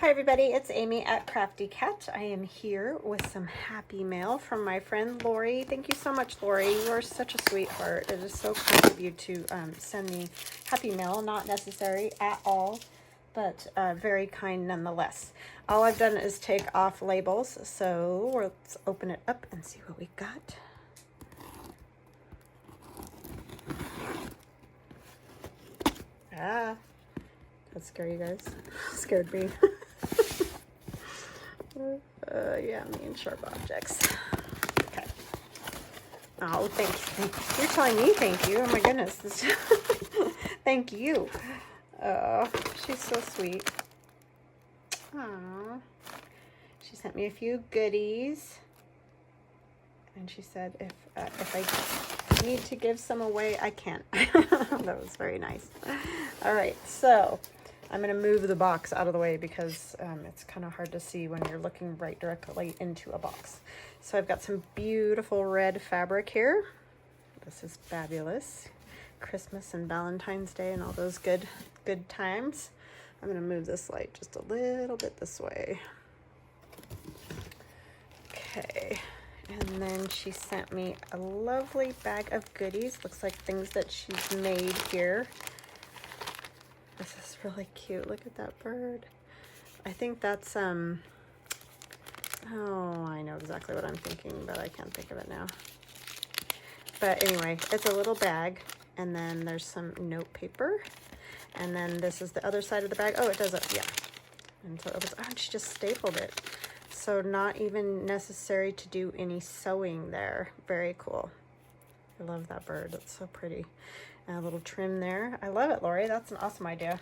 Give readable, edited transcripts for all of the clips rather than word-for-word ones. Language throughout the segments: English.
Hi everybody, it's Amy at Crafty Cat. I am here with some happy mail from my friend Lori. Thank you so much, Lori. You are such a sweetheart. It is so kind of you to send me happy mail. Not necessary at all, but very kind nonetheless. All I've done is take off labels, so let's open it up and see what we got. Ah, that scared you guys. Scared me. Yeah, me and sharp objects. Okay. Oh, thank you. You're telling me thank you. Oh my goodness. Thank you. Oh, she's so sweet. Aww. She sent me a few goodies. And she said if I need to give some away, I can. That was very nice. All right, so I'm going to move the box out of the way because it's kind of hard to see when you're looking right directly into a box. So I've got some beautiful red fabric here. This is fabulous. Christmas and Valentine's Day and all those good times. I'm going to move this light just a little bit this way. Okay. And then she sent me a lovely bag of goodies. Looks like things that she's made here. This is really cute. Look at that bird. I think that's, oh, I know exactly what I'm thinking, but I can't think of it now. But anyway, it's a little bag, and then there's some note paper. And then this is the other side of the bag. Oh, it does it, yeah. And so it was, oh, and she just stapled it. So not even necessary to do any sewing there. Very cool. I love that bird. It's so pretty. And a little trim there. I love it, Lori. That's an awesome idea.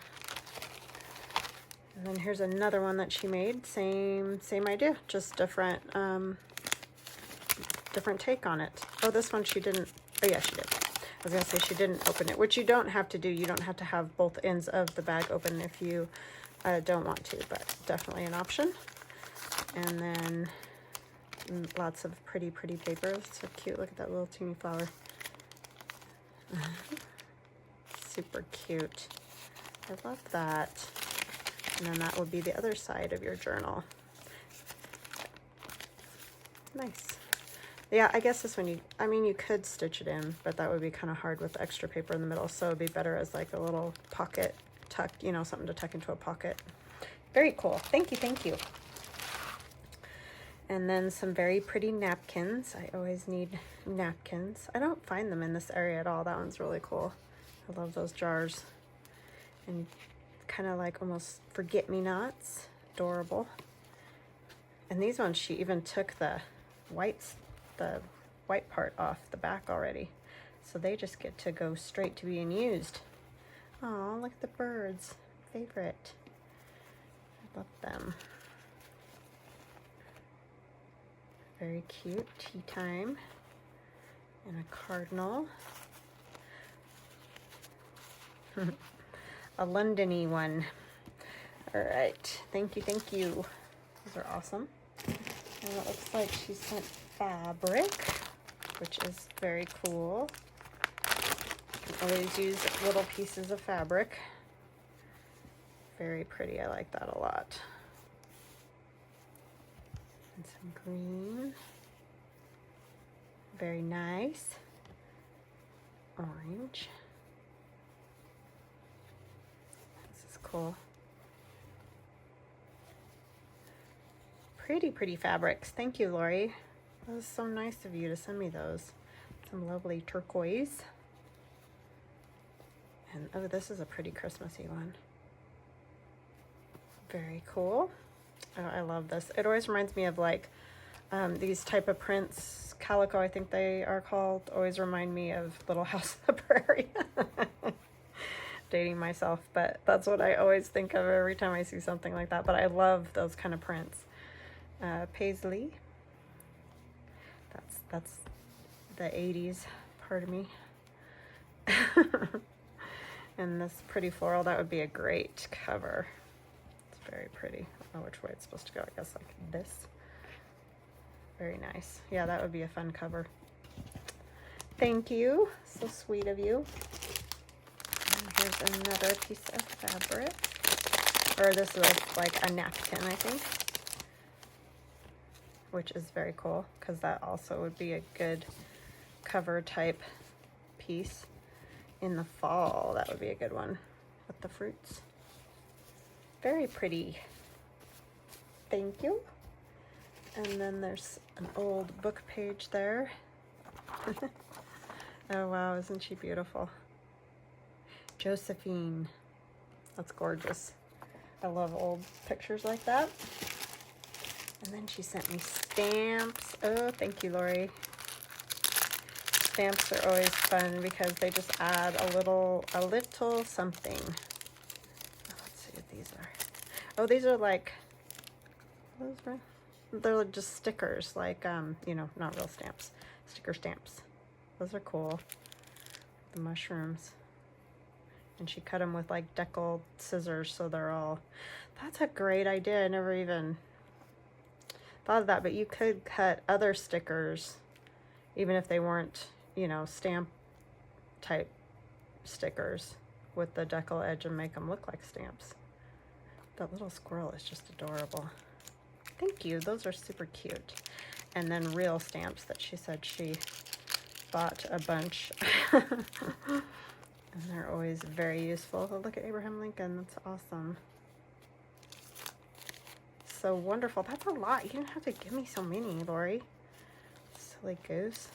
And then here's another one that she made. Same idea, just different different take on it. Oh, this one she didn't. Oh yeah, she did. I was gonna say she didn't open it, which you don't have to do. You don't have to have both ends of the bag open if you don't want to, but definitely an option. And then lots of pretty paper. So cute. Look at that little teeny flower. Super cute. I love that. And then that would be the other side of your journal. Nice. Yeah, I guess this one you could stitch it in, but that would be kind of hard with extra paper in the middle. So it'd be better as like a little pocket tuck, you know, something to tuck into a pocket. Very cool. Thank you. And then some very pretty napkins. I always need napkins. I don't find them in this area at all. That one's really cool. I love those jars. And kind of like almost forget-me-nots. Adorable. And these ones, she even took the white part off the back already. So they just get to go straight to being used. Oh, look at the birds. Favorite. I love them. Very cute. Tea time. And a cardinal. A London-y one. All right. Thank you. Those are awesome. And it looks like she sent fabric, which is very cool. You can always use little pieces of fabric. Very pretty. I like that a lot. And some green. Very nice. Orange. This is cool. Pretty fabrics. Thank you, Lori. That was so nice of you to send me those. Some lovely turquoise. And oh, this is a pretty Christmassy one. Very cool. Oh, I love this. It always reminds me of like these type of prints, calico I think they are called, always remind me of Little House on the Prairie. Dating myself, but that's what I always think of every time I see something like that. But I love those kind of prints. Paisley. That's the 80s part of me. And this pretty floral, that would be a great cover. It's very pretty. I don't know which way it's supposed to go. I guess like this. Very nice. Yeah, that would be a fun cover. Thank you. So sweet of you. And here's another piece of fabric. Or this was like a napkin, I think. Which is very cool, because that also would be a good cover type piece in the fall. That would be a good one with the fruits. Very pretty. Thank you. And then there's an old book page there. Oh wow, isn't she beautiful? Josephine. That's gorgeous. I love old pictures like that. And then she sent me stamps. Oh, thank you, Lori. Stamps are always fun because they just add a little something. Oh, let's see what these are. Oh, these are like, they're just stickers, like, you know, not real stamps, sticker stamps. Those are cool. The mushrooms. And she cut them with like decal scissors, so they're all, that's a great idea. I never even thought of that, but you could cut other stickers, even if they weren't, you know, stamp type stickers, with the decal edge and make them look like stamps. That little squirrel is just adorable. Thank you. Those are super cute. And then real stamps that she said she bought a bunch. And they're always very useful. Oh, look at Abraham Lincoln. That's awesome. So wonderful. That's a lot. You didn't have to give me so many, Lori. Silly goose.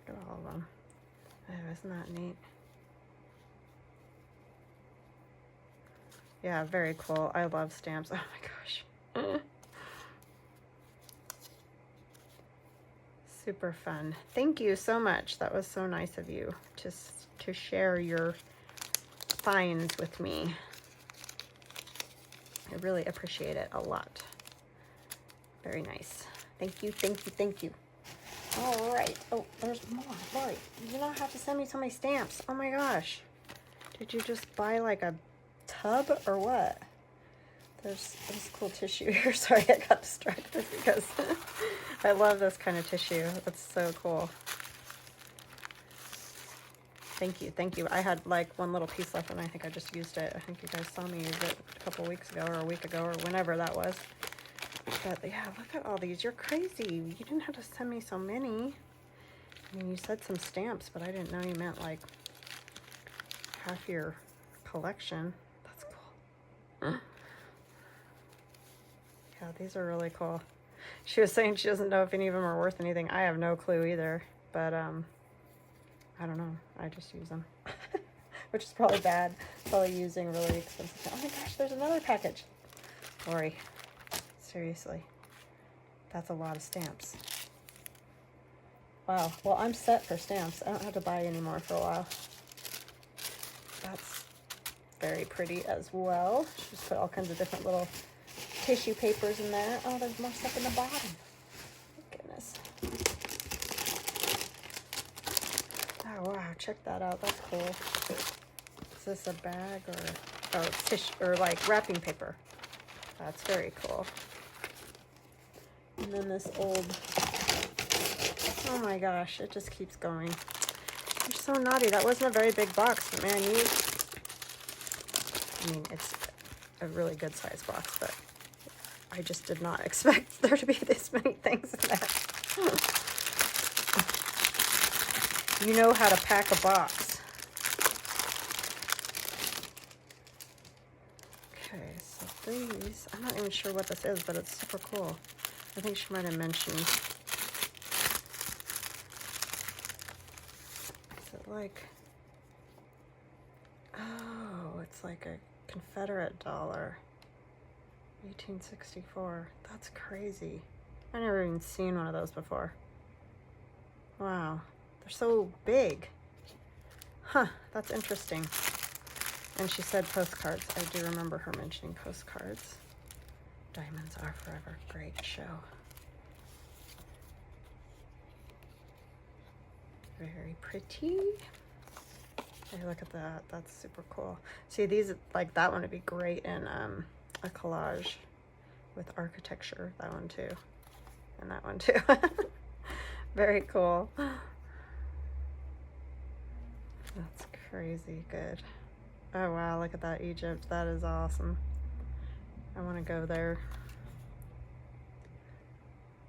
Look at all of them. Oh, isn't that neat? Yeah, very cool. I love stamps. Oh my gosh. Super fun. Thank you so much. That was so nice of you to share your finds with me. I really appreciate it a lot. Very nice. Thank you, thank you, thank you. All right. Oh, there's more. Lori, you do not have to send me so many stamps. Oh my gosh. Did you just buy like a tub or what? There's this cool tissue here. Sorry, I got distracted because I love this kind of tissue. That's so cool. Thank you, thank you. I had like one little piece left and I think I just used it. I think you guys saw me use it a couple weeks ago or a week ago or whenever that was. But yeah, look at all these. You're crazy. You didn't have to send me so many. I mean, you said some stamps, but I didn't know you meant like half your collection. That's cool. Yeah, these are really cool. She was saying she doesn't know if any of them are worth anything. I have no clue either, but I don't know. I just use them, which is probably bad. Probably using really expensive. Oh my gosh, there's another package. Lori, seriously, that's a lot of stamps. Wow. Well, I'm set for stamps. I don't have to buy any more for a while. That's very pretty as well. She just put all kinds of different little tissue papers in there. Oh, there's more stuff in the bottom. Goodness. Oh wow, check that out. That's cool. Is this a bag or oh, tissue or like wrapping paper? That's very cool. And then this old. Oh my gosh, it just keeps going. You're so naughty. That wasn't a very big box, but man, you. I mean, it's a really good size box, but I just did not expect there to be this many things in there. You know how to pack a box. Okay, so these, I'm not even sure what this is, but it's super cool. I think she might have mentioned. Is it like, oh, it's like a Confederate dollar. 1864. That's crazy. I've never even seen one of those before. Wow. They're so big. Huh. That's interesting. And she said postcards. I do remember her mentioning postcards. Diamonds Are Forever. Great show. Very pretty. Hey, look at that. That's super cool. See, these, like that one would be great in a collage with architecture. That one too. And that one too. Very cool. That's crazy good. Oh wow, look at that, Egypt. That is awesome. I want to go there.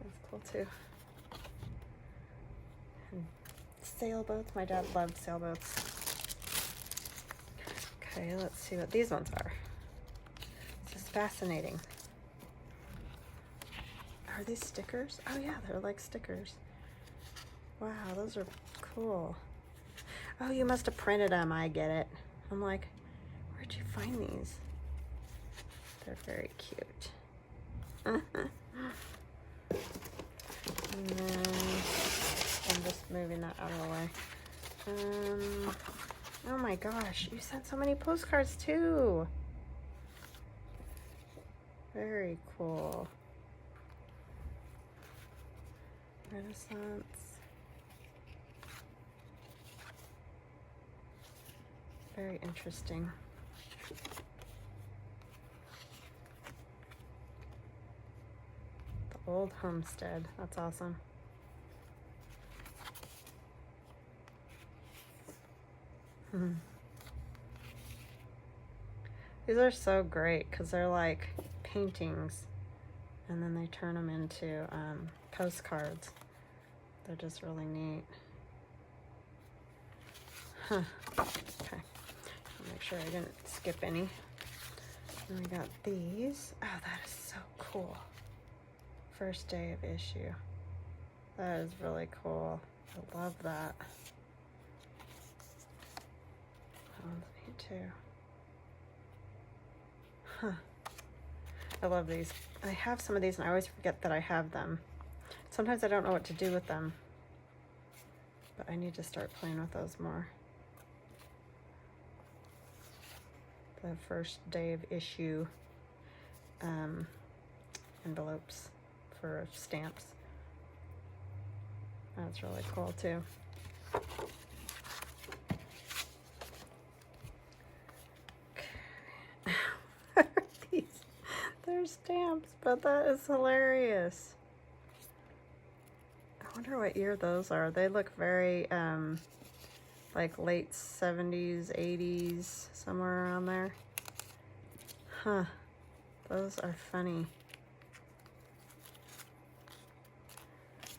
That's cool too. And sailboats. My dad loved sailboats. Okay, let's see what these ones are. This is fascinating. Are these stickers? Oh yeah, they're like stickers. Wow, those are cool. Oh, you must have printed them. I get it. I'm like, where'd you find these? They're very cute. And then I'm just moving that out of the way. Oh my gosh, you sent so many postcards too. Very cool. Renaissance. Very interesting. The old homestead. That's awesome. These are so great because they're like paintings and then they turn them into postcards. They're just really neat. Huh. Okay. I'll make sure I didn't skip any. And we got these. Oh, that is so cool. First day of issue. That is really cool. I love that. That one's neat too. Huh. I love these. I have some of these and I always forget that I have them. Sometimes I don't know what to do with them. But I need to start playing with those more. The first day of issue envelopes for stamps. That's really cool too. Okay. These, they're stamps, but that is hilarious. I wonder what year those are. They look very like late 70s, 80s, somewhere around there. Huh. Those are funny.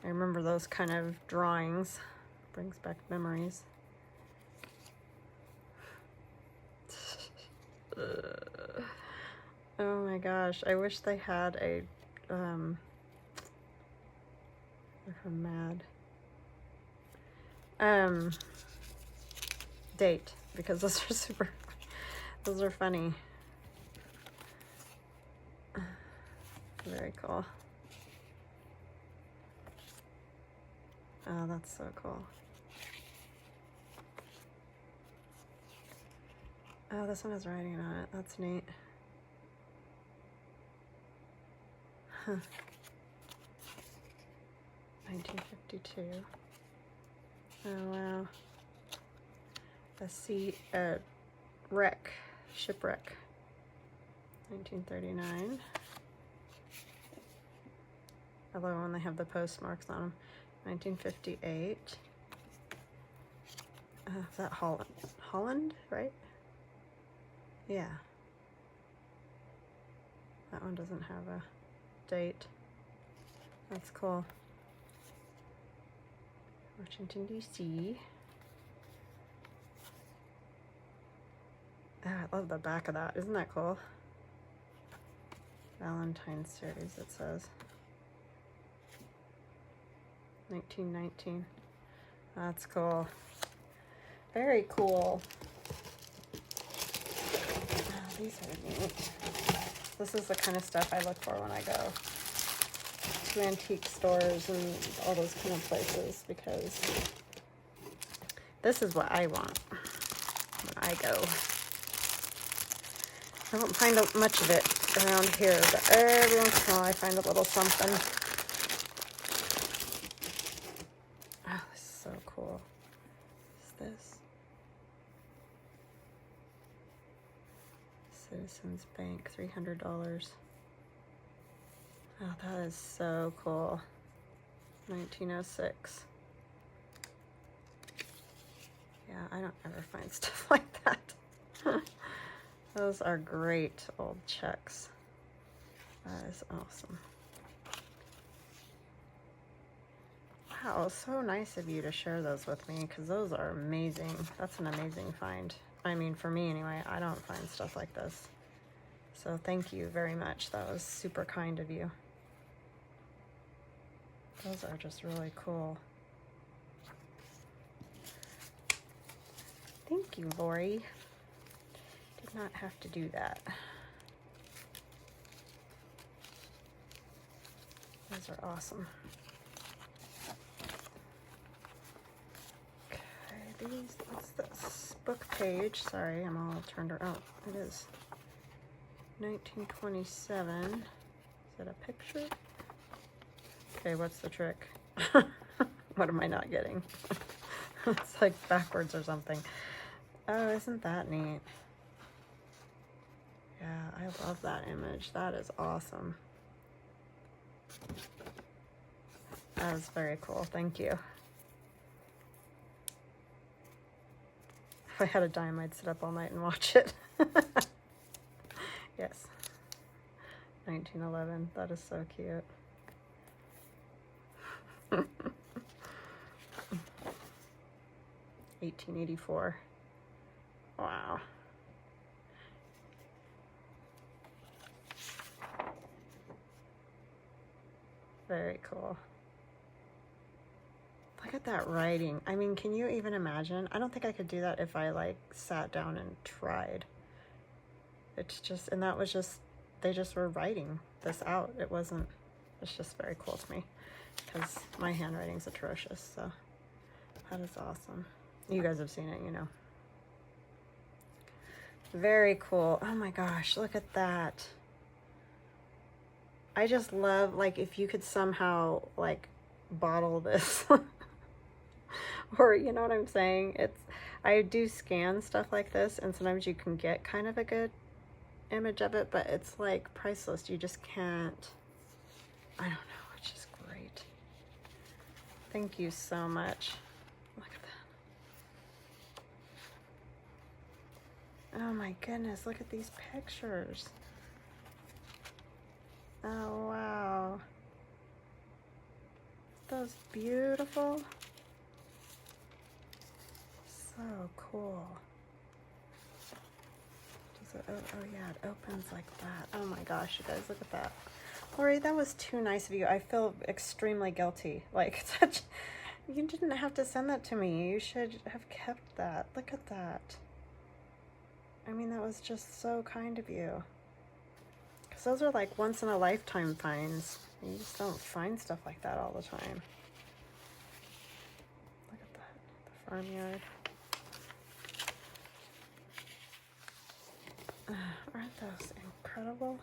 I remember those kind of drawings. Brings back memories. Oh my gosh. I wish they had a they're from Mad. Date, because those are those are funny. Very cool. Oh, that's so cool. Oh, this one has writing on it. That's neat. Huh. 1952. Oh, wow. A wreck, shipwreck. 1939. I love when they have the postmarks on them. 1958. Is that Holland? Holland, right? Yeah. That one doesn't have a date. That's cool. Washington, D.C. Oh, I love the back of that. Isn't that cool? Valentine's series, it says. 1919. That's cool. Very cool. Oh, these are neat. This is the kind of stuff I look for when I go to antique stores and all those kind of places, because this is what I want when I go. I don't find much of it around here, but every once in a while I find a little something. Oh, this is so cool. What is this? Citizens Bank, $300. Oh, that is so cool. 1906. Yeah, I don't ever find stuff like that. Those are great old checks. That is awesome. Wow, so nice of you to share those with me, because those are amazing. That's an amazing find. I mean, for me anyway, I don't find stuff like this. So thank you very much. That was super kind of you. Those are just really cool. Thank you, Lori. Did not have to do that. Those are awesome. Okay, these, what's this? Book page. Sorry, I'm all turned around. Oh, it is 1927. Is that a picture? Okay, what's the trick? What am I not getting? It's like backwards or something. Oh, isn't that neat? Yeah, I love that image. That is awesome. That is very cool. Thank you. If I had a dime, I'd sit up all night and watch it. Yes. 1911. That is so cute. 1884. Wow. Very cool. Look at that writing. I mean, can you even imagine? I don't think I could do that if I like sat down and tried. It's just, and that was just, they just were writing this out. It wasn't, it's just very cool to me because my handwriting's atrocious. So that is awesome. You guys have seen it, you know. Very cool. Oh my gosh, look at that. I just love, like, if you could somehow, like, bottle this. Or, you know what I'm saying? It's, I do scan stuff like this, and sometimes you can get kind of a good image of it, but it's, like, priceless. You just can't, I don't know, it's just great. Thank you so much. Look at that. Oh my goodness, look at these pictures. Oh wow. Those beautiful. So cool. Does it, oh yeah, it opens like that. Oh my gosh, you guys, look at that. Lori, that was too nice of you. I feel extremely guilty. Like, such, you didn't have to send that to me. You should have kept that. Look at that. I mean, that was just so kind of you. Because those are like once in a lifetime finds. You just don't find stuff like that all the time. Look at that, the farmyard. Aren't those incredible?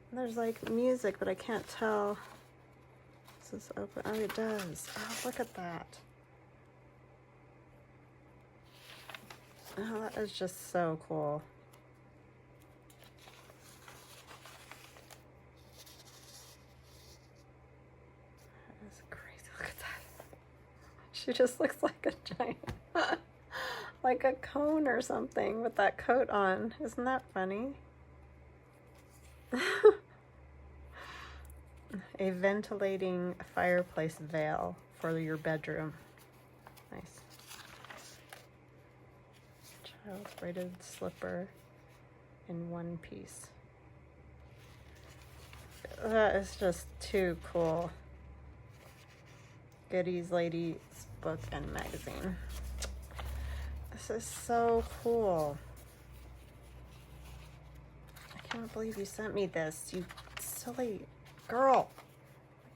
And there's like music, but I can't tell. This is open. Oh, it does. Oh, look at that. Oh, that is just so cool. That is crazy. Look at that. She just looks like a giant, like a cone or something with that coat on. Isn't that funny? A ventilating fireplace veil for your bedroom. Nice. Child's braided slipper in one piece. That is just too cool. Goodies Ladies book and magazine. This is so cool. I can't believe you sent me this, you silly girl.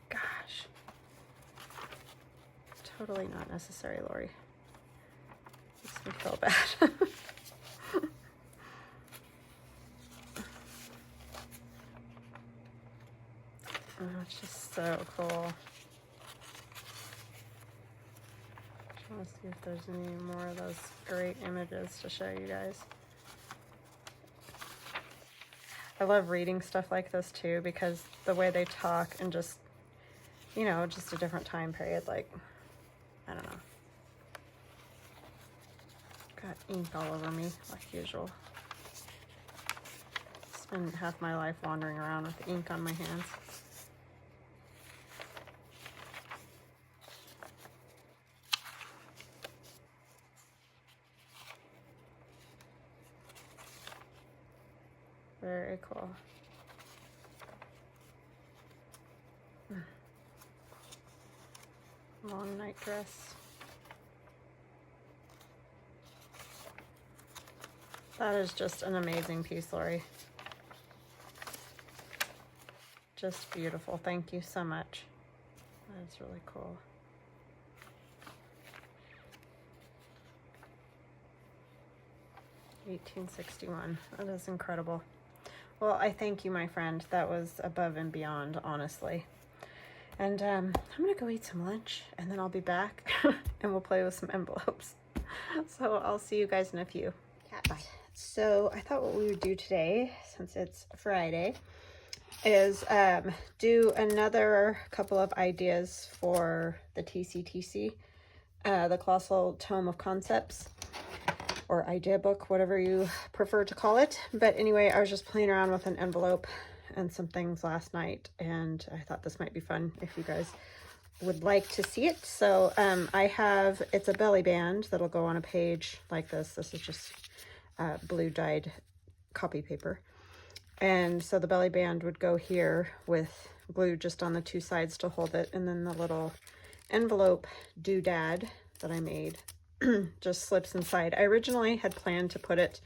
Gosh. Totally not necessary, Lori. Makes me feel bad. Oh, it's just so cool. I want to see if there's any more of those great images to show you guys. I love reading stuff like this too, because the way they talk and just, you know, just a different time period, like, I don't know. Got ink all over me, like usual. spend half my life wandering around with ink on my hands. Very cool. Long night dress. That is just an amazing piece, Lori. Just beautiful. Thank you so much. That's really cool. $18.61. That is incredible. Well, I thank you, my friend. That was above and beyond, honestly. And I'm gonna go eat some lunch, and then I'll be back and we'll play with some envelopes. So I'll see you guys in a few. Bye. So I thought what we would do today, since it's Friday, is do another couple of ideas for the TCTC, the Colossal Tome of Concepts, or idea book, whatever you prefer to call it. But anyway, I was just playing around with an envelope and some things last night, and I thought this might be fun if you guys would like to see it. So it's a belly band that'll go on a page like this. This is just blue dyed copy paper. And so the belly band would go here with glue just on the two sides to hold it. And then the little envelope doodad that I made just slips inside. I originally had planned to put it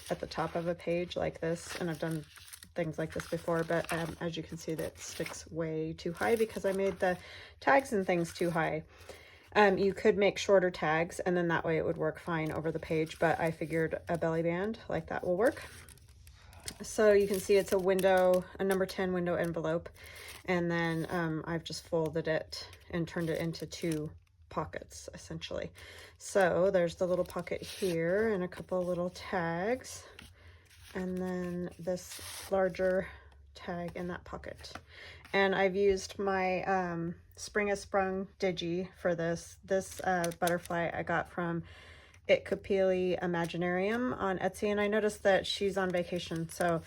at the top of a page like this, and I've done things like this before, but as you can see, that sticks way too high because I made the tags and things too high. You could make shorter tags, and then that way it would work fine over the page, but I figured a belly band like that will work. So you can see it's a number 10 window envelope, and then I've just folded it and turned it into two pockets essentially. So there's the little pocket here and a couple little tags, and then this larger tag in that pocket. And I've used my Spring Has Sprung Digi for this. This butterfly I got from Itkapili Imaginarium on Etsy, and I noticed that she's on vacation, so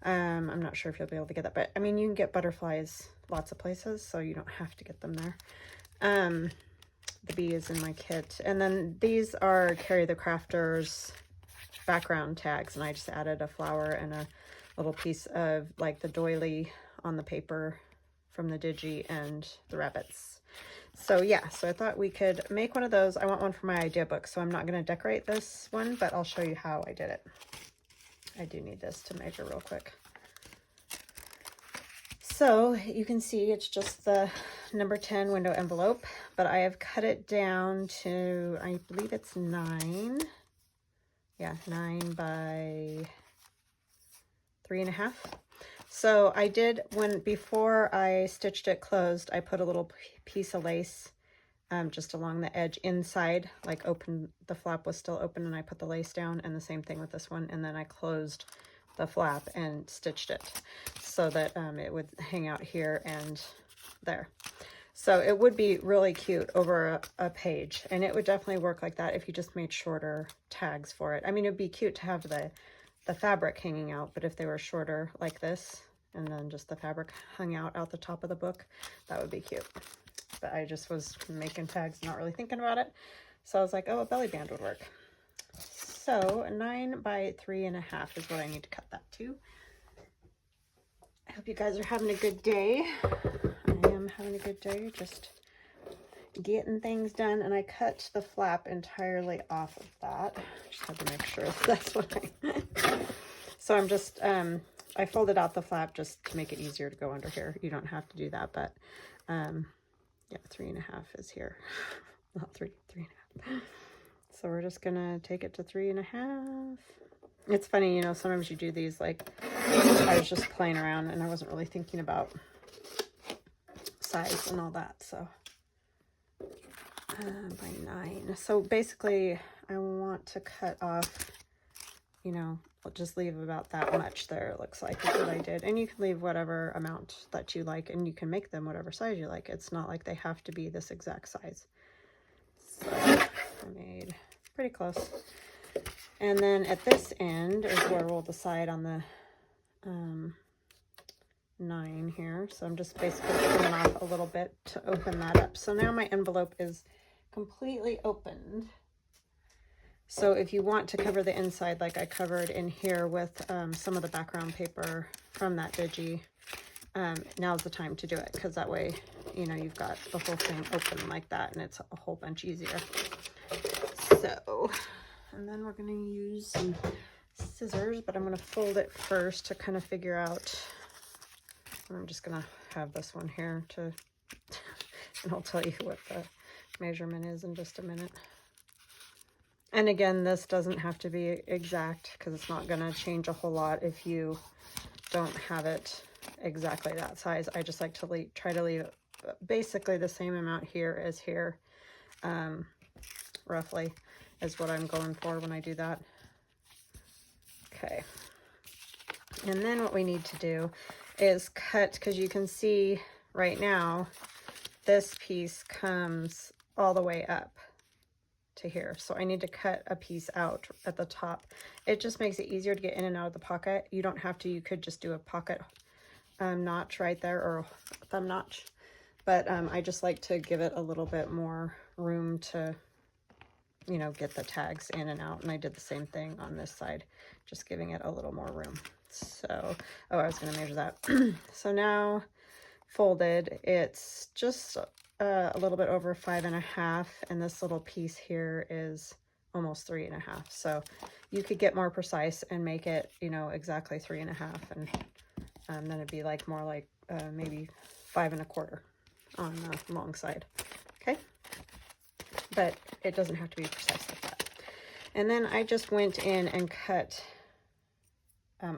I'm not sure if you'll be able to get that, but I mean, you can get butterflies lots of places, so you don't have to get them there. The bee is in my kit. And then these are Carrie the Crafter's background tags, and I just added a flower and a little piece of like the doily on the paper from the Digi and the rabbits. So yeah, so I thought we could make one of those. I want one for my idea book, so I'm not going to decorate this one, but I'll show you how I did it. I do need this to measure real quick. So you can see it's just the number 10 window envelope, but I have cut it down to, I believe it's 9. Yeah, 9 by 3.5. So I did, before I stitched it closed, I put a little piece of lace just along the edge inside, like the flap was still open, and I put the lace down, and the same thing with this one. And then I closed the flap and stitched it so that it would hang out here and there. So it would be really cute over a page, and it would definitely work like that if you just made shorter tags for it. I mean, it'd be cute to have the fabric hanging out, but if they were shorter like this, and then just the fabric hung out the top of the book, that would be cute. But I just was making tags, not really thinking about it. So I was like, oh, a belly band would work. So 9 by 3.5 is what I need to cut that to. I hope you guys are having a good day. I am having a good day, just getting things done. And I cut the flap entirely off of that. Just had to make sure that's what I... So I'm just, I folded out the flap just to make it easier to go under here. You don't have to do that, but yeah, 3.5 is here. Not 3.5. So we're just gonna take it to 3.5. It's funny, you know, sometimes you do these, like, I was just playing around and I wasn't really thinking about size and all that, so by 9. So basically I want to cut off, you know, I'll just leave about that much there, it looks like, is what I did. And you can leave whatever amount that you like, and you can make them whatever size you like. It's not like they have to be this exact size. So I made pretty close. And then at this end is where we'll decide on the 9 here. So I'm just basically trimming off a little bit to open that up. So now my envelope is completely opened. So if you want to cover the inside like I covered in here with some of the background paper from that digi, now's the time to do it, because that way, you know, you've got the whole thing open like that and it's a whole bunch easier. So, and then we're going to use some scissors, but I'm going to fold it first to kind of figure out. I'm just going to have this one here to, and I'll tell you what the measurement is in just a minute. And again, this doesn't have to be exact, because it's not going to change a whole lot if you don't have it exactly that size. I just like to try to leave basically the same amount here as here, roughly, is what I'm going for when I do that. Okay. And then what we need to do is cut, because you can see right now, this piece comes all the way up to here. So I need to cut a piece out at the top. It just makes it easier to get in and out of the pocket. You don't have to, you could just do a pocket notch right there, or a thumb notch. But I just like to give it a little bit more room to, you know, get the tags in and out. And I did the same thing on this side, just giving it a little more room. So, oh, I was going to measure that. So now folded, it's just a little bit over 5.5, and this little piece here is almost 3.5. So you could get more precise and make it, you know, exactly 3.5, and then it'd be like more like maybe 5.25 on the long side. Okay, but it doesn't have to be precise like that. And then I just went in and cut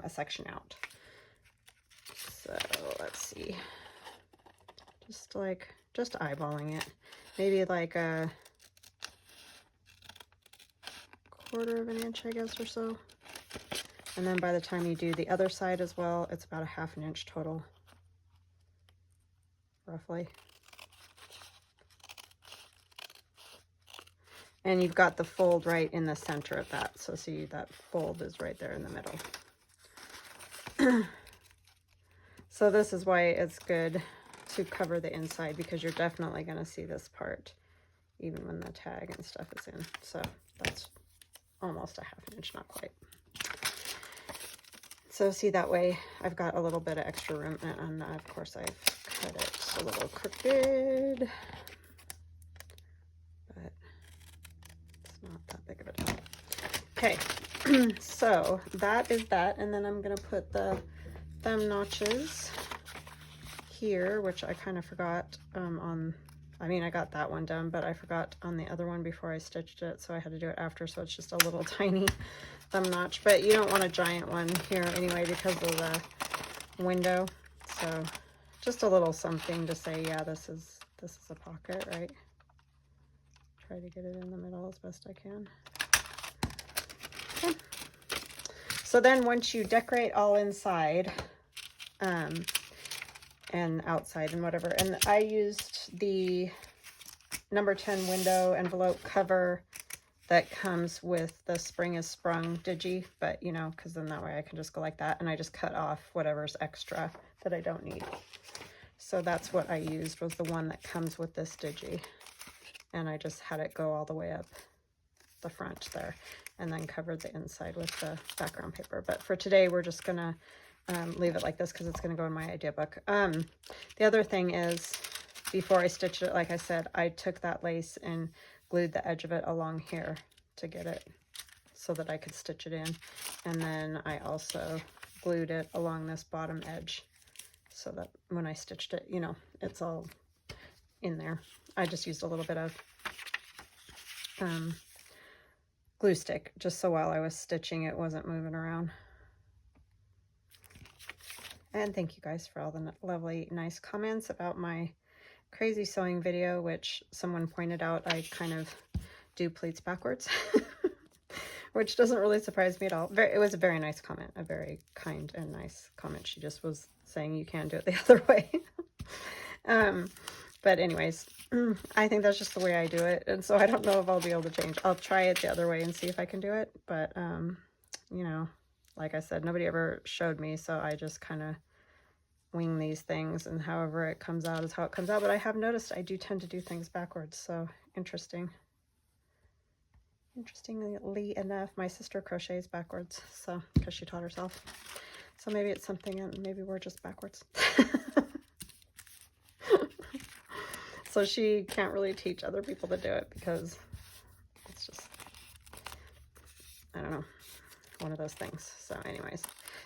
a section out. So let's see, just eyeballing it, maybe like a 1/4 of an inch, I guess, or so. And then by the time you do the other side as well, it's about 1/2 inch total, roughly. And you've got the fold right in the center of that. So see, that fold is right there in the middle. So this is why it's good to cover the inside, because you're definitely going to see this part even when the tag and stuff is in. So that's almost 1/2 inch, not quite. So see, that way I've got a little bit of extra room, and of course I've cut it a little crooked, but it's not that big of a deal. Okay, so that is that, and then I'm going to put the thumb notches here, which I kind of forgot I mean, I got that one done, but I forgot on the other one before I stitched it, so I had to do it after. So it's just a little tiny thumb notch, but you don't want a giant one here anyway because of the window. So just a little something to say, yeah, this is a pocket, right? Try to get it in the middle as best I can. Okay. So then once you decorate all inside, and outside and whatever, and I used the number 10 window envelope cover that comes with the Spring is Sprung digi, but you know, because then that way I can just go like that, and I just cut off whatever's extra that I don't need. So that's what I used, was the one that comes with this digi, and I just had it go all the way up the front there, and then covered the inside with the background paper. But for today, we're just gonna leave it like this because it's going to go in my idea book. The other thing is, before I stitched it, like I said, I took that lace and glued the edge of it along here to get it so that I could stitch it in. And then I also glued it along this bottom edge so that when I stitched it, you know, it's all in there. I just used a little bit of glue stick just so while I was stitching it wasn't moving around. And thank you guys for all the lovely, nice comments about my crazy sewing video, which someone pointed out I kind of do pleats backwards, which doesn't really surprise me at all. It was a very nice comment, a very kind and nice comment. She just was saying you can do it the other way. But anyways, I think that's just the way I do it. And so I don't know if I'll be able to change. I'll try it the other way and see if I can do it. But, you know, like I said, nobody ever showed me, so I just kind of wing these things, and however it comes out is how it comes out. But I have noticed I do tend to do things backwards, so interesting. Interestingly enough, my sister crochets backwards, so because she taught herself. So maybe it's something, and maybe we're just backwards. So she can't really teach other people to do it because it's just, I don't know, one of those things. So anyways,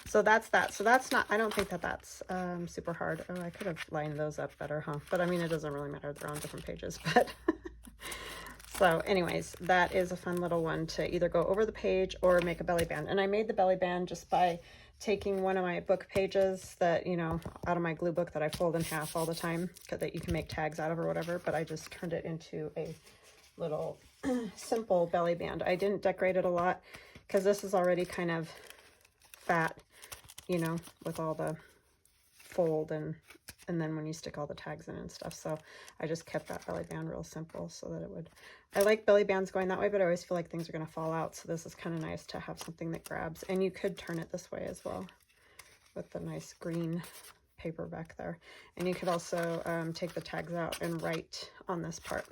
so that's that. So that's not, I don't think that that's super hard. Oh, I could have lined those up better, huh? But I mean, it doesn't really matter. They're on different pages, but so anyways, that is a fun little one to either go over the page or make a belly band. And I made the belly band just by taking one of my book pages that, you know, out of my glue book that I fold in half all the time, that you can make tags out of or whatever, but I just turned it into a little simple belly band. I didn't decorate it a lot because this is already kind of fat, you know, with all the fold and then when you stick all the tags in and stuff. So I just kept that belly band real simple so that it would, I like belly bands going that way, but I always feel like things are going to fall out. So this is kind of nice to have something that grabs, and you could turn it this way as well with the nice green paper back there. And you could also take the tags out and write on this part.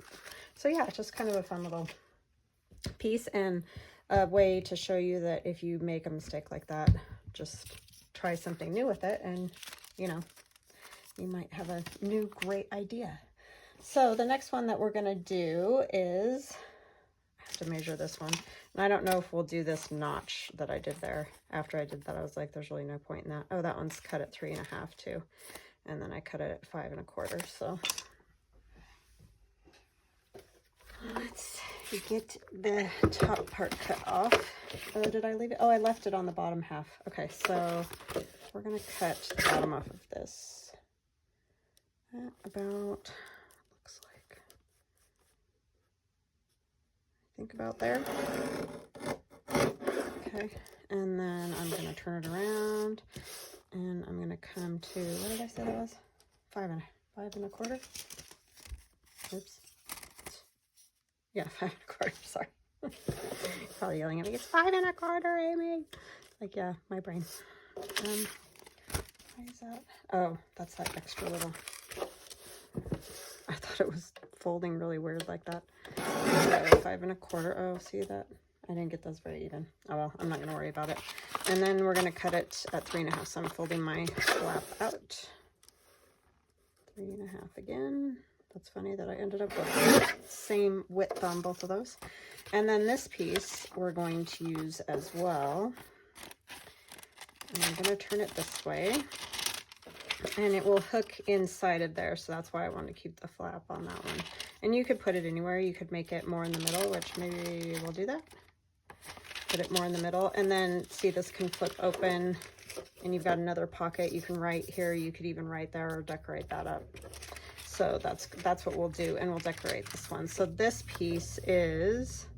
So yeah, it's just kind of a fun little piece and a way to show you that if you make a mistake like that, just try something new with it, and you know, you might have a new great idea. So the next one that we're going to do is, I have to measure this one, and I don't know if we'll do this notch that I did there. After I did that, I was like, there's really no point in that. Oh, that one's cut at 3.5 too, and then I cut it at 5.25. So let's get the top part cut off. Oh, did I leave it? Oh, I left it on the bottom half. Okay, so we're going to cut the bottom off of this. About, looks like, I think about there. Okay, and then I'm going to turn it around, and I'm going to come to, what did I say that was? 5.25. Oops. Yeah, 5.25, sorry. Probably yelling at me, it's 5.25, Amy. Like, yeah, my brain. Why is that? Oh, that's that extra little. I thought it was folding really weird like that. So 5.25. Oh, see that? I didn't get those very even. Oh well, I'm not going to worry about it. And then we're going to cut it at 3.5. So I'm folding my flap out. 3.5 again. That's funny that I ended up with the same width on both of those. And then this piece we're going to use as well. And I'm going to turn it this way. And it will hook inside of there, so that's why I want to keep the flap on that one. And you could put it anywhere. You could make it more in the middle, which maybe we'll do that. Put it more in the middle, and then see, this can flip open, and you've got another pocket. You can write here. You could even write there or decorate that up. So that's what we'll do, and we'll decorate this one. So this piece is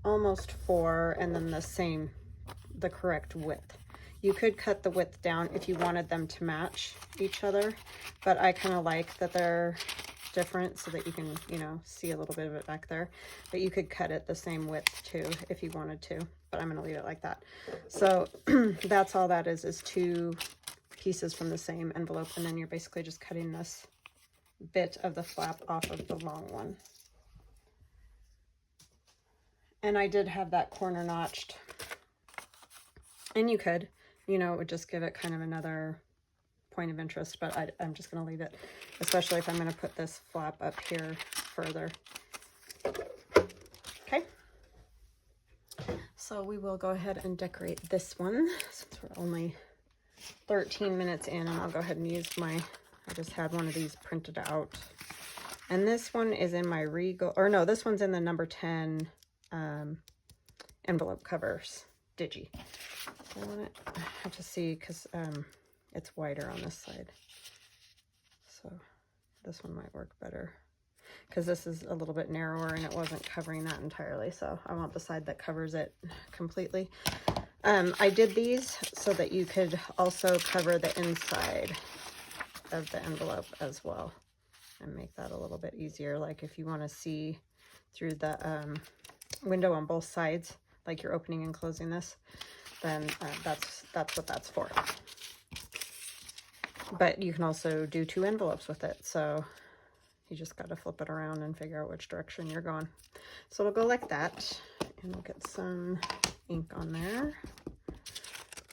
almost 4, and then the correct width. You could cut the width down if you wanted them to match each other, but I kind of like that they're different so that you can, you know, see a little bit of it back there. But you could cut it the same width too if you wanted to, but I'm going to leave it like that. So that's all that is 2 pieces from the same envelope, and then you're basically just cutting this bit of the flap off of the long one. And I did have that corner notched, and you could, you know, it would just give it kind of another point of interest, but I'm just going to leave it, especially if I'm going to put this flap up here further. Okay. So we will go ahead and decorate this one since we're only 13 minutes in, and I'll go ahead and use I just had one of these printed out. And this one is in my Regal, or no, this one's in the number 10 envelope covers digi. I want it, I have to see because it's wider on this side. So this one might work better because this is a little bit narrower and it wasn't covering that entirely. So I want the side that covers it completely. I did these so that you could also cover the inside of the envelope as well and make that a little bit easier. Like if you want to see through the window on both sides, like you're opening and closing this, then that's what that's for. But you can also do 2 envelopes with it, so you just got to flip it around and figure out which direction you're going. So it'll go like that, and we'll get some ink on there.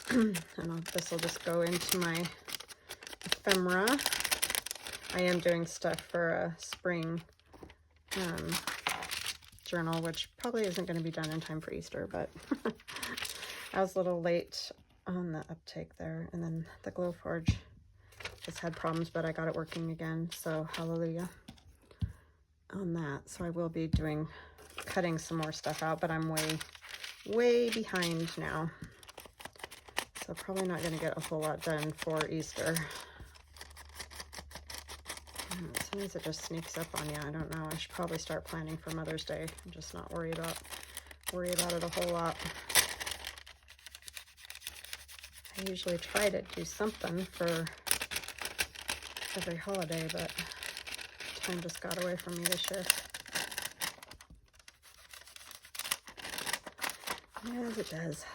And this will just go into my ephemera. I am doing stuff for a spring journal, which probably isn't going to be done in time for Easter, but I was a little late on the uptake there. And then the Glowforge just had problems, but I got it working again, so hallelujah on that. So I will be cutting some more stuff out, but I'm way behind now, so probably not going to get a whole lot done for Easter. Sometimes it just sneaks up on you. I don't know. I should probably start planning for Mother's Day and just not worry about it a whole lot. I usually try to do something for every holiday, but time just got away from me this year. As it does.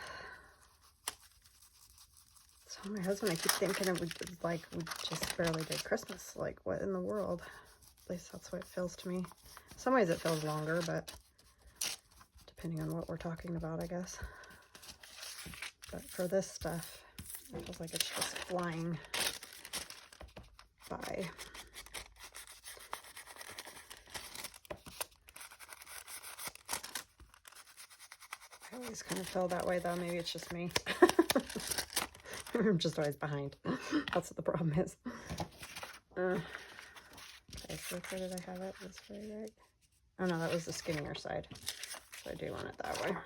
So my husband, I keep thinking it was like we just barely did Christmas. Like, what in the world? At least that's what it feels to me. In some ways it feels longer, but depending on what we're talking about, I guess. But for this stuff, it feels like it's just flying by. I always kind of feel that way, though. Maybe it's just me. I'm just always behind. That's what the problem is. Okay, so where did I have it? This way, right? Oh no, that was the skinnier side. So I do want it that way.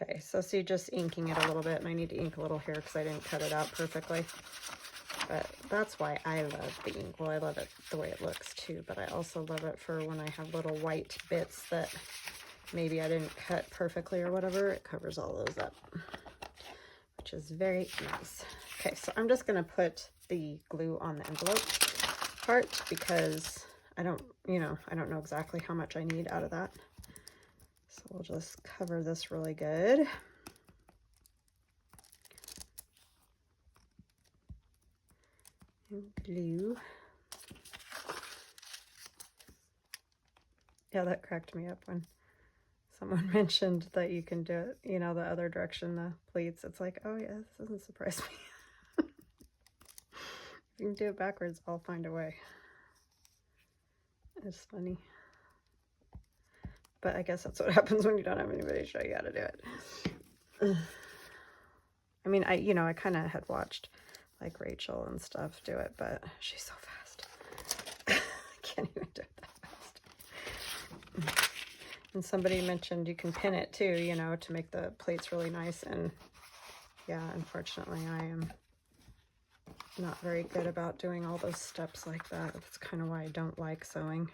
Okay, so see, just inking it a little bit, and I need to ink a little here because I didn't cut it out perfectly. But that's why I love the ink. Well, I love it the way it looks too, but I also love it for when I have little white bits that maybe I didn't cut perfectly or whatever. It covers all those up, which is very nice. Okay, so I'm just going to put the glue on the envelope part because I don't know exactly how much I need out of that. So we'll just cover this really good. And glue. Yeah, that cracked me up when someone mentioned that you can do it, the other direction, the pleats. It's like, oh yeah, this doesn't surprise me. If you can do it backwards, I'll find a way. It's funny. But I guess that's what happens when you don't have anybody to show you how to do it. I mean, I kind of had watched like Rachel and stuff do it, but she's so fast. I can't even do it that fast. And somebody mentioned you can pin it too, to make the plates really nice. And yeah, unfortunately, I am not very good about doing all those steps like that. That's kind of why I don't like sewing.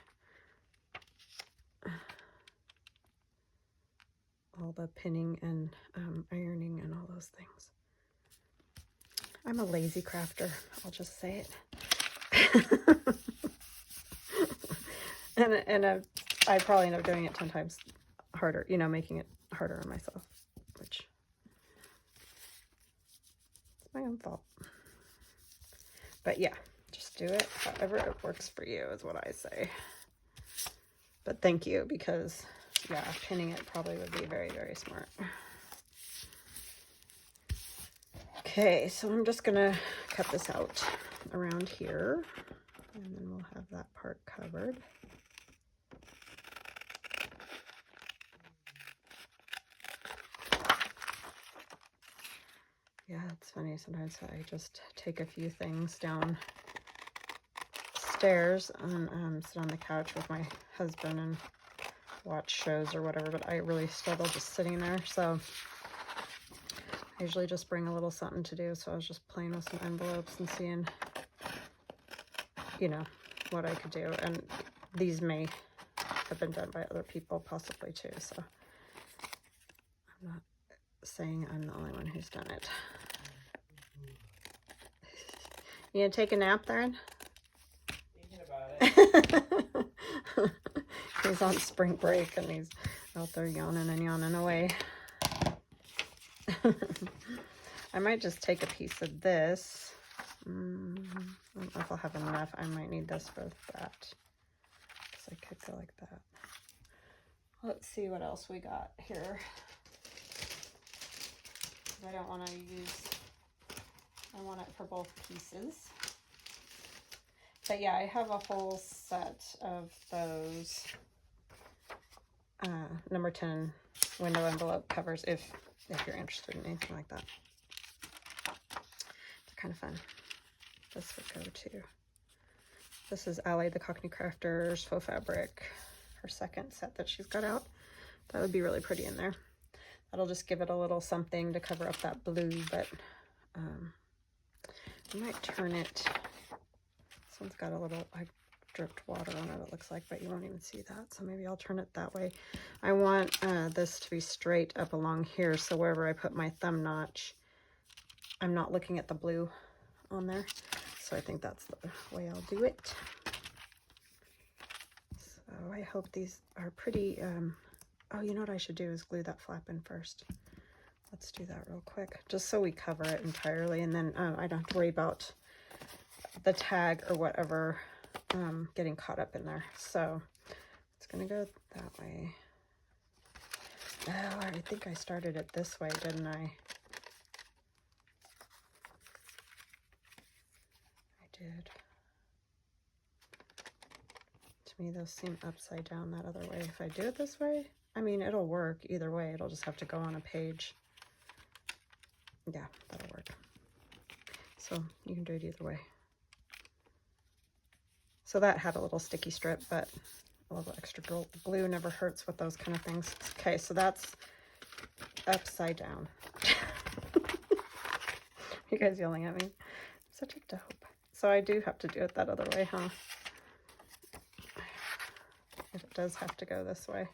All the pinning and ironing and all those things. I'm a lazy crafter, I'll just say it. and I probably end up doing it 10 times harder, making it harder on myself, which is my own fault. But yeah, just do it however it works for you is what I say. But thank you, because yeah, pinning it probably would be very, very smart. Okay, so I'm just gonna cut this out around here, and then we'll have that part covered. Yeah, it's funny. Sometimes I just take a few things downstairs and sit on the couch with my husband and watch shows or whatever, but I really struggle just sitting there, so I usually just bring a little something to do. So I was just playing with some envelopes and seeing, what I could do. And these may have been done by other people possibly too, so I'm not saying I'm the only one who's done it. You gonna take a nap, Theron? Thinking about it. He's on spring break and he's out there yawning and yawning away. I might just take a piece of this. I don't know if I'll have enough. I might need this for that. So I could go like that. Let's see what else we got here. I don't want to use, I want it for both pieces. But yeah, I have a whole set of those number 10 window envelope covers if you're interested in anything like that. It's kind of fun. This would go to, this is Allie the Cockney Crafter's faux fabric, her second set that she's got out. That would be really pretty in there. That'll just give it a little something to cover up that blue, but I might turn it. This one's got a little, I dripped water on it, it looks like, but you won't even see that. So maybe I'll turn it that way. I want this to be straight up along here, so wherever I put my thumb notch, I'm not looking at the blue on there. So I think that's the way I'll do it. So I hope these are pretty, oh, you know what I should do is glue that flap in first. Let's do that real quick, just so we cover it entirely, and then I don't have to worry about the tag or whatever getting caught up in there. So it's gonna go that way. Oh, I think I started it this way, didn't I? I did. To me, those seem upside down that other way. If I do it this way, I mean, it'll work either way. It'll just have to go on a page. Yeah, that'll work. So you can do it either way. So that had a little sticky strip, but a little extra glue never hurts with those kind of things. Okay, so that's upside down. You guys yelling at me? I'm such a dope. So I do have to do it that other way, huh? It does have to go this way.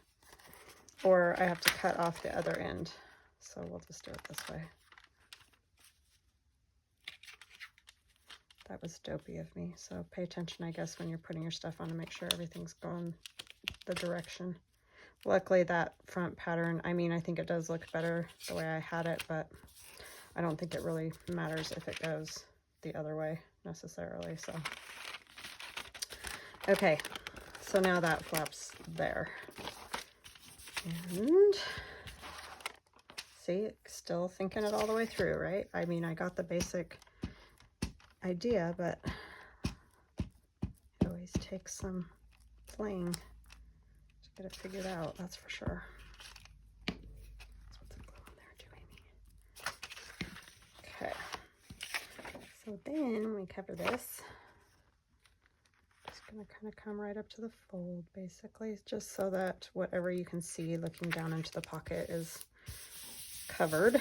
Or I have to cut off the other end. So we'll just do it this way. That was dopey of me. So pay attention, I guess, when you're putting your stuff on to make sure everything's going the direction. Luckily, that front pattern, I mean, I think it does look better the way I had it, but I don't think it really matters if it goes the other way necessarily. So, okay, so now that flap's there. And see, still thinking it all the way through, right? I mean, I got the basic idea, but it always takes some playing to get it figured out, that's for sure. That's what's the glue on there doing. Okay, so then we cover this. Just gonna kind of come right up to the fold, basically, just so that whatever you can see looking down into the pocket is covered.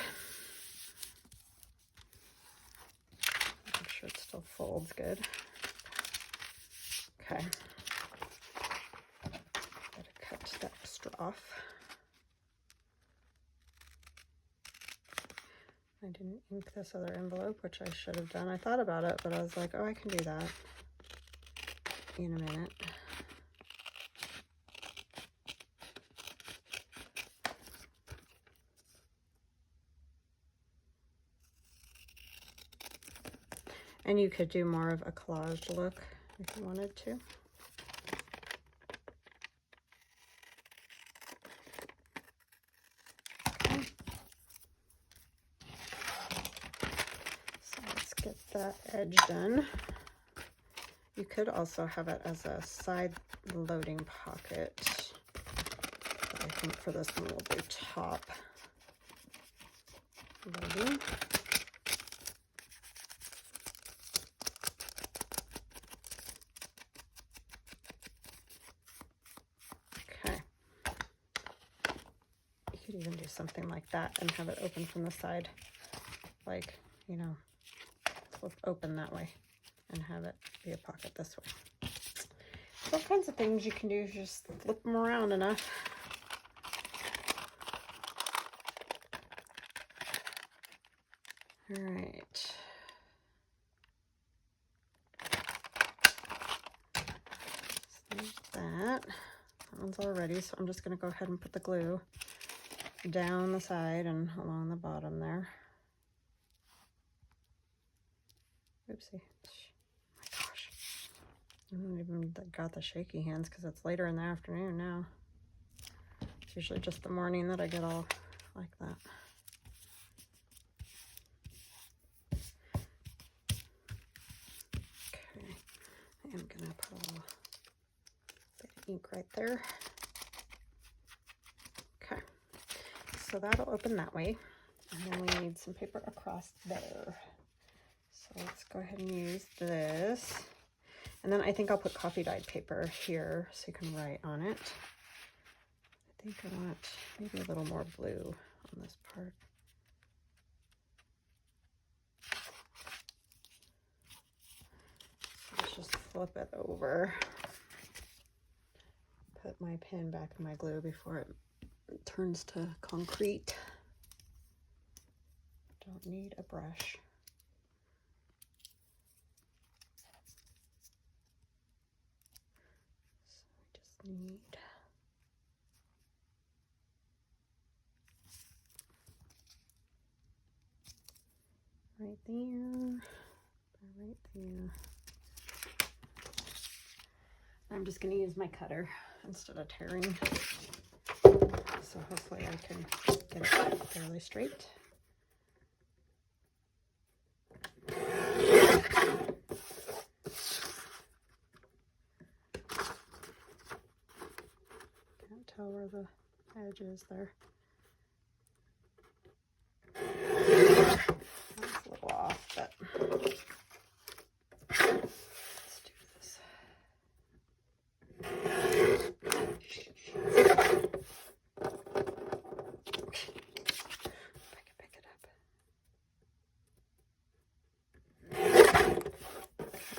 It still folds good. Okay. Gotta cut the extra off. I didn't ink this other envelope, which I should have done. I thought about it, but I was like, oh, I can do that in a minute. And you could do more of a collage look if you wanted to. Okay. So let's get that edge done. You could also have it as a side loading pocket. But I think for this one we'll do top loading. Even do something like that and have it open from the side, like, you know, flip open that way and have it be a pocket this way. All kinds of things you can do, just flip them around enough. All right. So there's that. That one's already, so I'm just going to go ahead and put the glue down the side and along the bottom there. Oopsie. Oh my gosh. I haven't even got the shaky hands because it's later in the afternoon now. It's usually just the morning that I get all like that. Okay, I am gonna put a little bit of ink right there. Okay, so that'll open that way. And then we need some paper across there. So let's go ahead and use this. And then I think I'll put coffee dyed paper here so you can write on it. I think I want maybe a little more blue on this part. So let's just flip it over. Put my pen back in my glue before it turns to concrete. Don't need a brush. So I just need right there, right there. I'm just going to use my cutter instead of tearing, so hopefully I can get it fairly straight. Can't tell where the edge is there. That's a little off, but let's do this. If I can pick it up.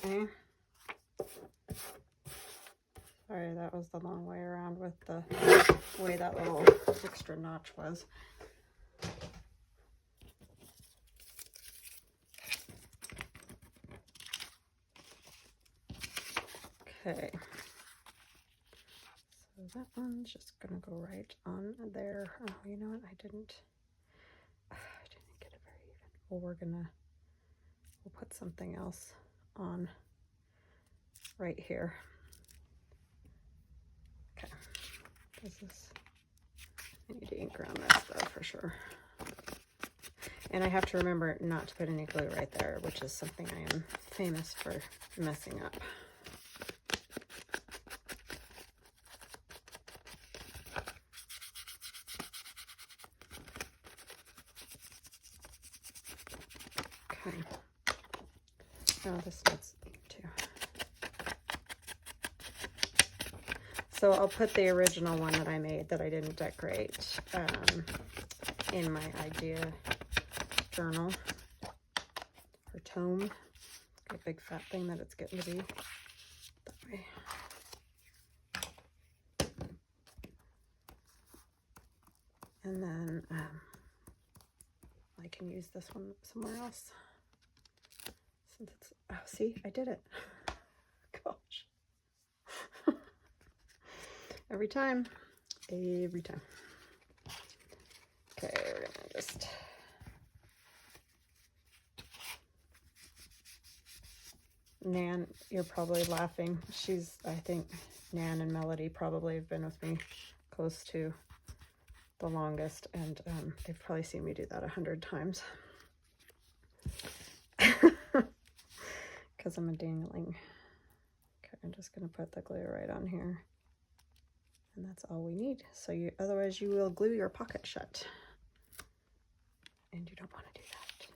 Okay. Sorry, that was the long way around with the way that little extra notch was. Okay, so that one's just gonna go right on there. Oh, you know what? I didn't get it very even. Well, we'll put something else on right here. Okay, I need to ink around this though for sure. And I have to remember not to put any glue right there, which is something I am famous for messing up. Okay. Oh, this needs ink too. So I'll put the original one that I made that I didn't decorate in my idea journal or tome. A big fat thing that it's getting to be that way. And then I can use this one somewhere else. Since it's, oh, see, I did it. Gosh. Every time. Okay, we're gonna just Nan, you're probably laughing. I think Nan and Melody probably have been with me close to the longest, and they've probably seen me do that 100 times. Because I'm a dangling. Okay, I'm just going to put the glue right on here. And that's all we need. So otherwise you will glue your pocket shut. And you don't want to do that.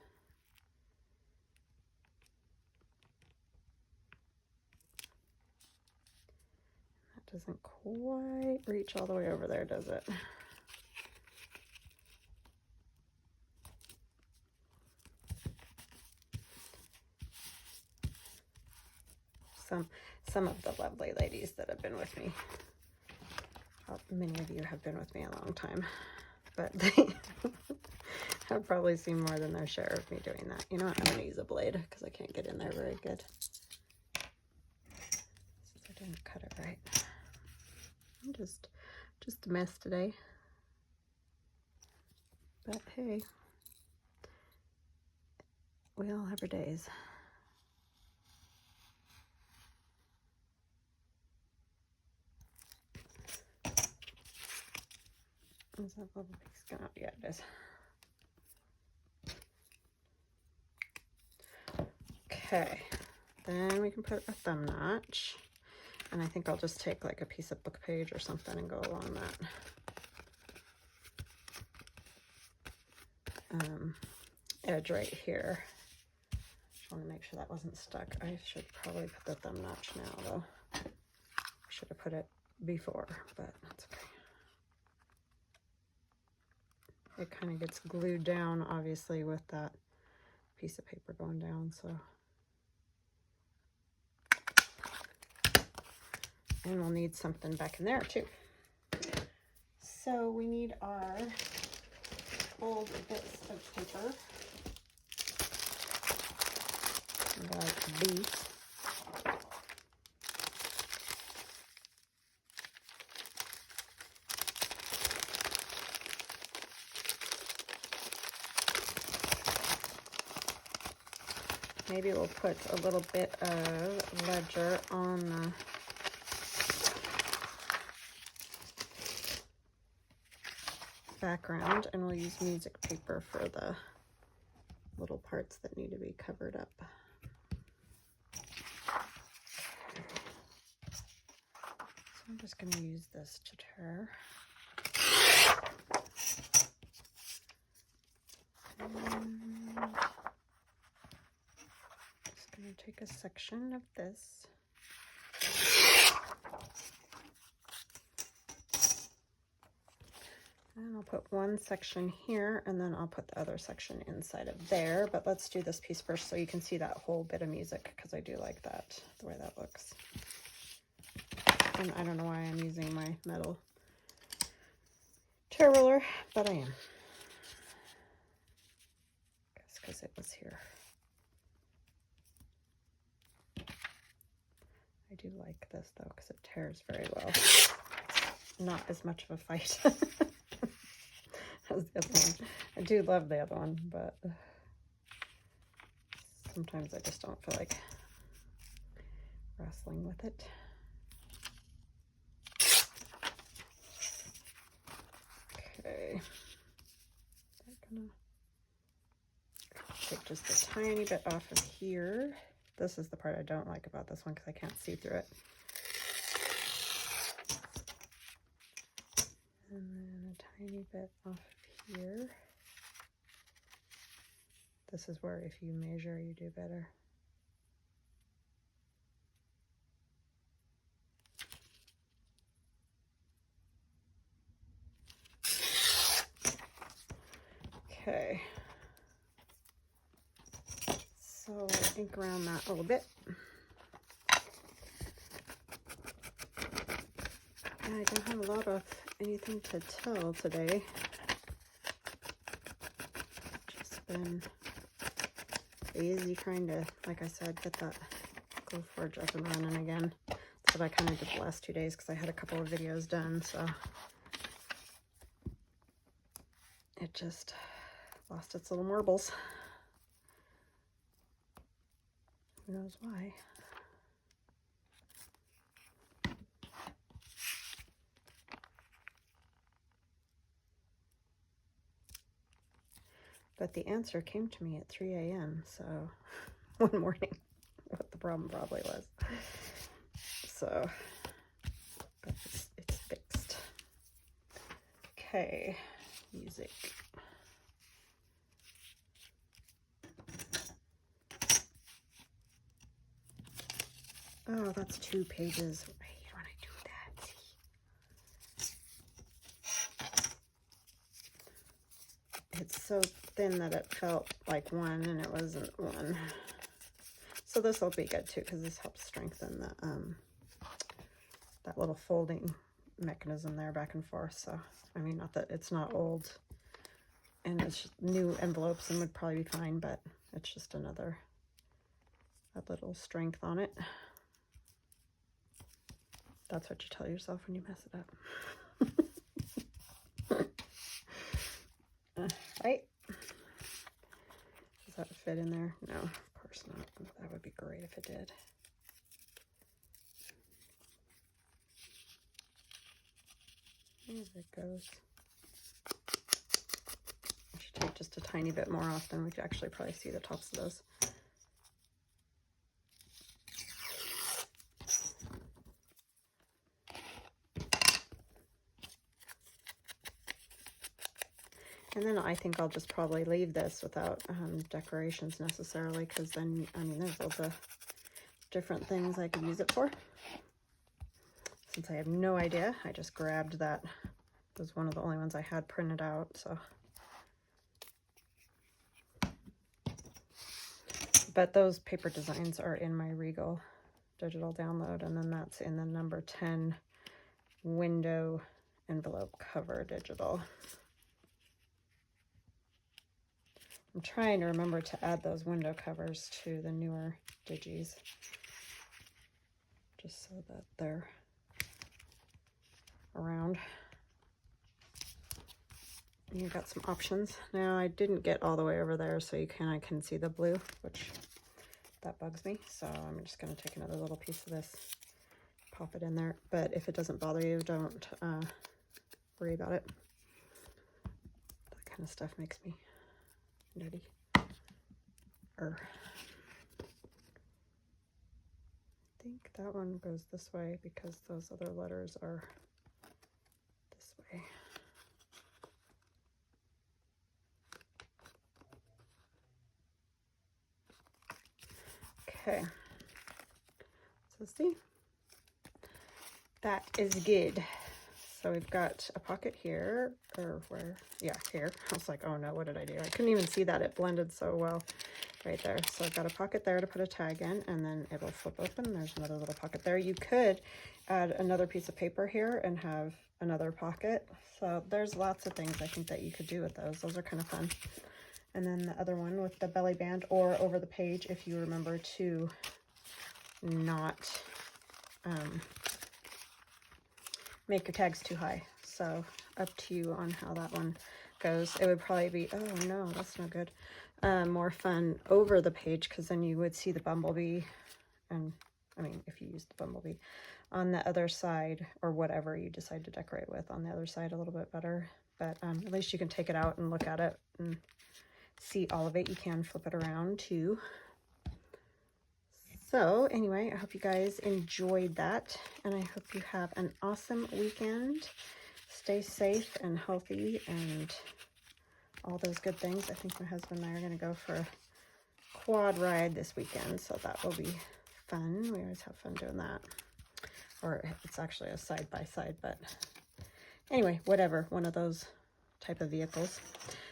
That doesn't quite reach all the way over there, does it? Some of the lovely ladies that have been with me, many of you have been with me a long time, but they have probably seen more than their share of me doing that. You know what? I'm going to use a blade because I can't get in there very good. Since I didn't cut it right. Just a mess today. But hey, we all have our days. Is that little piece gone out? Yeah, it is. Okay, then we can put a thumb notch. And I think I'll just take like a piece of book page or something and go along that edge right here. Just want to make sure that wasn't stuck. I should probably put the thumb notch now, though. I should have put it before, but that's okay. It kind of gets glued down, obviously, with that piece of paper going down, so. And we'll need something back in there, too. So we need our old bits of paper, like these. Maybe we'll put a little bit of ledger on the background, and we'll use music paper for the little parts that need to be covered up. So I'm just going to use this to tear. Just going to take a section of this. And I'll put one section here, and then I'll put the other section inside of there. But let's do this piece first so you can see that whole bit of music, because I do like that, the way that looks. And I don't know why I'm using my metal tear ruler, but I am. I guess because it was here. I do like this, though, because it tears very well. Not as much of a fight as the other one. I do love the other one, but sometimes I just don't feel like wrestling with it. Okay. I'm gonna take just a tiny bit off of here. This is the part I don't like about this one because I can't see through it. And then a tiny bit off of here. This is where if you measure, you do better. Okay. So ink around that a little bit. I don't have a lot of anything to tell today. Just been busy trying to, like I said, get that Glowforge up and running again. That's what I kind of did the last 2 days because I had a couple of videos done, so it just lost its little marbles. Who knows why? But the answer came to me at 3 a.m. So one morning, what the problem probably was. So, but it's fixed. Okay, music. Oh, that's 2 pages. I hate when I do that. It's so thin that it felt like one, and it wasn't one. So this will be good too, because this helps strengthen the that little folding mechanism there back and forth. So I mean, not that it's not old, and it's just new envelopes and would probably be fine, but it's just a little strength on it. That's what you tell yourself when you mess it up. Right? Does that fit in there? No, of course not. That would be great if it did. There it goes. I should take just a tiny bit more off, then we could actually probably see the tops of those. And then I think I'll just probably leave this without decorations necessarily, because then, I mean, there's lots of different things I could use it for. Since I have no idea, I just grabbed that. It was one of the only ones I had printed out, so. But those paper designs are in my Regal digital download, and then that's in the number 10 window envelope cover digital. I'm trying to remember to add those window covers to the newer digis, just so that they're around. You got some options. Now I didn't get all the way over there, so you I can see the blue, which that bugs me. So I'm just going to take another little piece of this, pop it in there. But if it doesn't bother you, don't worry about it. That kind of stuff makes me nutty. I think that one goes this way because those other letters are this way. Okay, so see, that is good. So we've got a pocket here, or where, yeah, here. I was like, oh no, what did I do? I couldn't even see that, it blended so well right there. So I've got a pocket there to put a tag in, and then it'll flip open. There's another little pocket there. You could add another piece of paper here and have another pocket. So there's lots of things I think that you could do with those. Those are kind of fun. And then the other one with the belly band, or over the page if you remember to not make your tags too high. So up to you on how that one goes. It would probably be, oh no, that's no good. More fun over the page, because then you would see the bumblebee, and I mean, if you use the bumblebee on the other side, or whatever you decide to decorate with on the other side a little bit better. But at least you can take it out and look at it and see all of it. You can flip it around too. So anyway, I hope you guys enjoyed that, and I hope you have an awesome weekend. Stay safe and healthy and all those good things. I think my husband and I are going to go for a quad ride this weekend, so that will be fun. We always have fun doing that. Or it's actually a side-by-side, but anyway, whatever, one of those type of vehicles.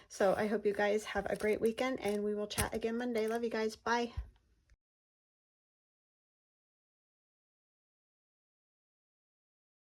So I hope you guys have a great weekend, and we will chat again Monday. Love you guys. Bye.